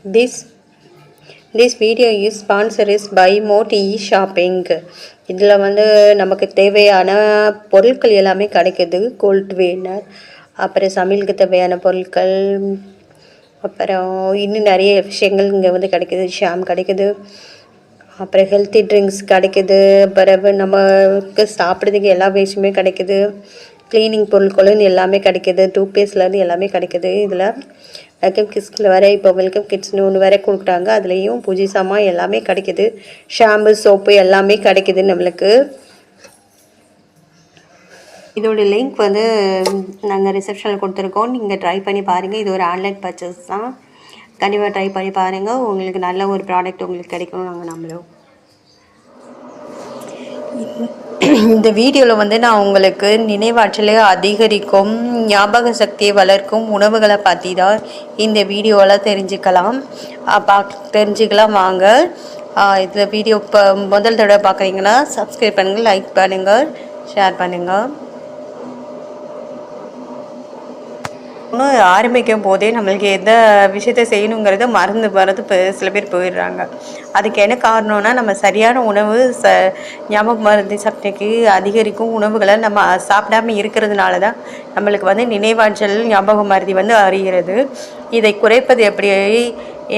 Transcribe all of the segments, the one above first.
This this video is sponsored by Moti Shopping. இதில் வந்து நமக்கு தேவையான பொருட்கள் எல்லாமே கிடைக்குது. கோல்ட் வேனர், அப்புறம் சமையலுக்கு தேவையான பொருட்கள், அப்புறம் இன்னும் நிறைய விஷயங்கள் இங்கே வந்து கிடைக்குது. ஷாம் கிடைக்குது, அப்புறம் ஹெல்த்தி ட்ரிங்க்ஸ் கிடைக்குது, பிறகு நமக்கு சாப்பிட்றதுக்கு எல்லா விஷயமே கிடைக்குது. க்ளீனிங் பொருட்களும் எல்லாமே கிடைக்கிது. டூத்பேஸ்ட்லேருந்து எல்லாமே கிடைக்குது. இதில் வெல்கம் கிட்ஸில் வேறு இப்போ வெல்கம் கிட்ஸ்னு ஒன்று வேறு கொடுக்குறாங்க. அதுலேயும் பூஜை சாமான் எல்லாமே கிடைக்கிது. ஷாம்பு, சோப்பு எல்லாமே கிடைக்கிது நம்மளுக்கு. இதோட லிங்க் வந்து நாங்கள் ரிசப்ஷனில் கொடுத்துருக்கோம். நீங்கள் ட்ரை பண்ணி பாருங்கள். இது ஒரு ஆன்லைன் பர்ச்சேஸ் தான். கண்டிப்பாக ட்ரை பண்ணி பாருங்கள். உங்களுக்கு நல்ல ஒரு ப்ராடக்ட் உங்களுக்கு கிடைக்கும் நாங்கள் நம்புகிறோம். இந்த வீடியோவில் வந்து நான் உங்களுக்கு நினைவாற்றலை அதிகரிக்கும், ஞாபக சக்தியை வளர்க்கும் உணவுகளை பற்றி தான் இந்த வீடியோவில் தெரிஞ்சுக்கலாம் வாங்க. இந்த வீடியோ இப்போ முதல் தடவை பார்க்குறீங்கன்னா சப்ஸ்கிரைப் பண்ணுங்கள், லைக் பண்ணுங்கள், ஷேர் பண்ணுங்கள். இன்னும் ஆரம்பிக்கும் போதே நம்மளுக்கு எந்த விஷயத்தை செய்யணுங்கிறத மறந்து சில பேர் போயிடுறாங்க. அதுக்கு என்ன காரணம்னா, நம்ம சரியான உணவு ஞாபக மருந்து சக்திக்கு அதிகரிக்கும் உணவுகளை நம்ம சாப்பிடாமல் இருக்கிறதுனால தான் நம்மளுக்கு வந்து நினைவாற்றல் ஞாபக மருதி வந்து அறிகிறது. இதை குறைப்பது எப்படி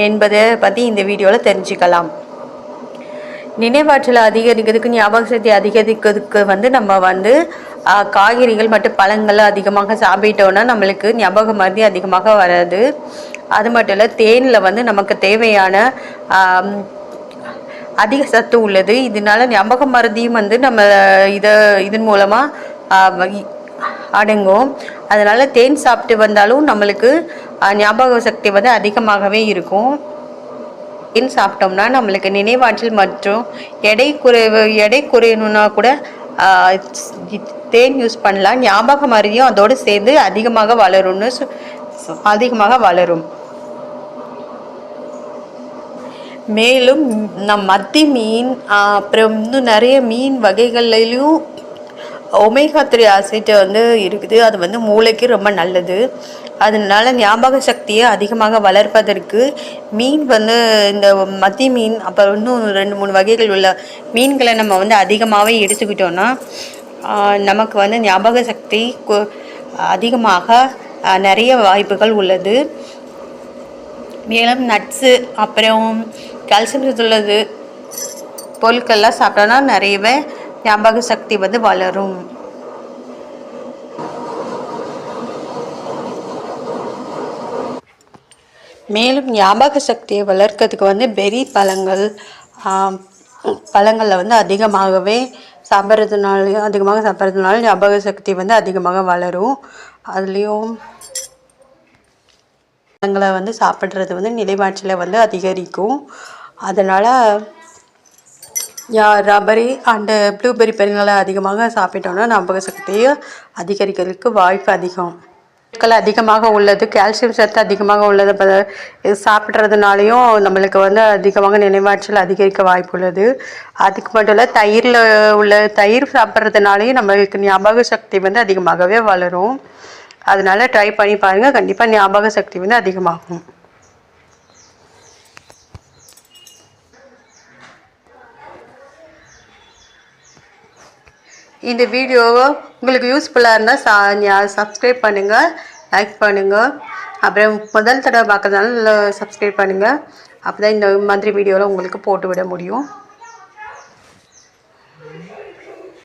என்பதை பற்றி இந்த வீடியோவில் தெரிஞ்சுக்கலாம். நினைவாற்றலை அதிகரிக்கிறதுக்கு, ஞாபக சக்தி அதிகரிக்கிறதுக்கு வந்து நம்ம வந்து காய்கறிகள் மற்றும் பழங்கள் அதிகமாக சாப்பிட்டோன்னா நம்மளுக்கு ஞாபக மருதி அதிகமாக வராது. அது மட்டும் இல்லை, தேனில் வந்து நமக்கு தேவையான அதிக சத்து உள்ளது. இதனால ஞாபக மருதியும் வந்து நம்ம இதன் மூலமாக அடங்கும். அதனால் தேன் சாப்பிட்டு வந்தாலும் நம்மளுக்கு ஞாபக சக்தி வந்து அதிகமாகவே இருக்கும். தேன் சாப்பிட்டோம்னா நம்மளுக்கு நினைவாற்றல் மற்றும் எடை குறையணுன்னா கூட தேன் யூஸ் பண்ணலாம். ஞாபக மருதியும் அதோடு சேர்ந்து அதிகமாக வளரும். மேலும் மத்தி மீன், அப்புறம் இன்னும் நிறைய மீன் வகைகள்லையும் ஒமேகா 3 ஆசிட் வந்து இருக்குது. அது வந்து மூளைக்கு ரொம்ப நல்லது. அதனால ஞாபக சக்தியை அதிகமாக வளர்ப்பதற்கு மீன் வந்து இந்த மத்தி மீன், அப்புறம் இன்னும் 2-3 வகைகள் உள்ள மீன்களை நம்ம வந்து அதிகமாகவே எடுத்துக்கிட்டோன்னா நமக்கு வந்து ஞாபக சக்தி அதிகமாக நிறைய வாய்ப்புகள் உள்ளது. மேலும் நட்ஸு, அப்புறம் கால்சியம் உள்ளது பொருட்கள்லாம் சாப்பிட்டோன்னா நிறையவே ஞாபக சக்தி வந்து வளரும். மேலும் ஞாபக சக்தியை வளர்க்கறதுக்கு வந்து பெரி பழங்களில் வந்து அதிகமாக சாப்பிட்றதுனால ஞாபக சக்தி வந்து அதிகமாக வளரும். அதுலேயும் பழங்களை வந்து சாப்பிட்றது வந்து நினைவாற்றலை வந்து அதிகரிக்கும். அதனால் ரபரி அண்டு ப்ளூபெரி பழங்களை அதிகமாக சாப்பிட்டோன்னா ஞாபக சக்தியை அதிகரிக்கிறதுக்கு வாய்ப்பு அதிகம். அதிகமாக உள்ளது, கால்சியம் சத்து அதிகமாக உள்ளது சாப்பிட்றதுனாலையும் நம்மளுக்கு வந்து அதிகமாக நினைவாற்றல் அதிகரிக்க வாய்ப்பு உள்ளது. அதுக்கு மட்டும் இல்லை, தயிர் சாப்பிட்றதுனாலையும் நம்மளுக்கு ஞாபக சக்தி வந்து அதிகமாகவே வளரும். அதனால ட்ரை பண்ணி பாருங்கள். கண்டிப்பாக ஞாபக சக்தி வந்து அதிகமாகும். இந்த வீடியோவை உங்களுக்கு யூஸ்ஃபுல்லாக இருந்தால் சப்ஸ்கிரைப் பண்ணுங்கள், லைக் பண்ணுங்கள். அப்புறம் முதல் தடவை பார்க்கறதுனால சப்ஸ்கிரைப் பண்ணுங்கள். அப்போ தான் இந்த மாதிரி வீடியோவில் உங்களுக்கு போட்டு விட முடியும்.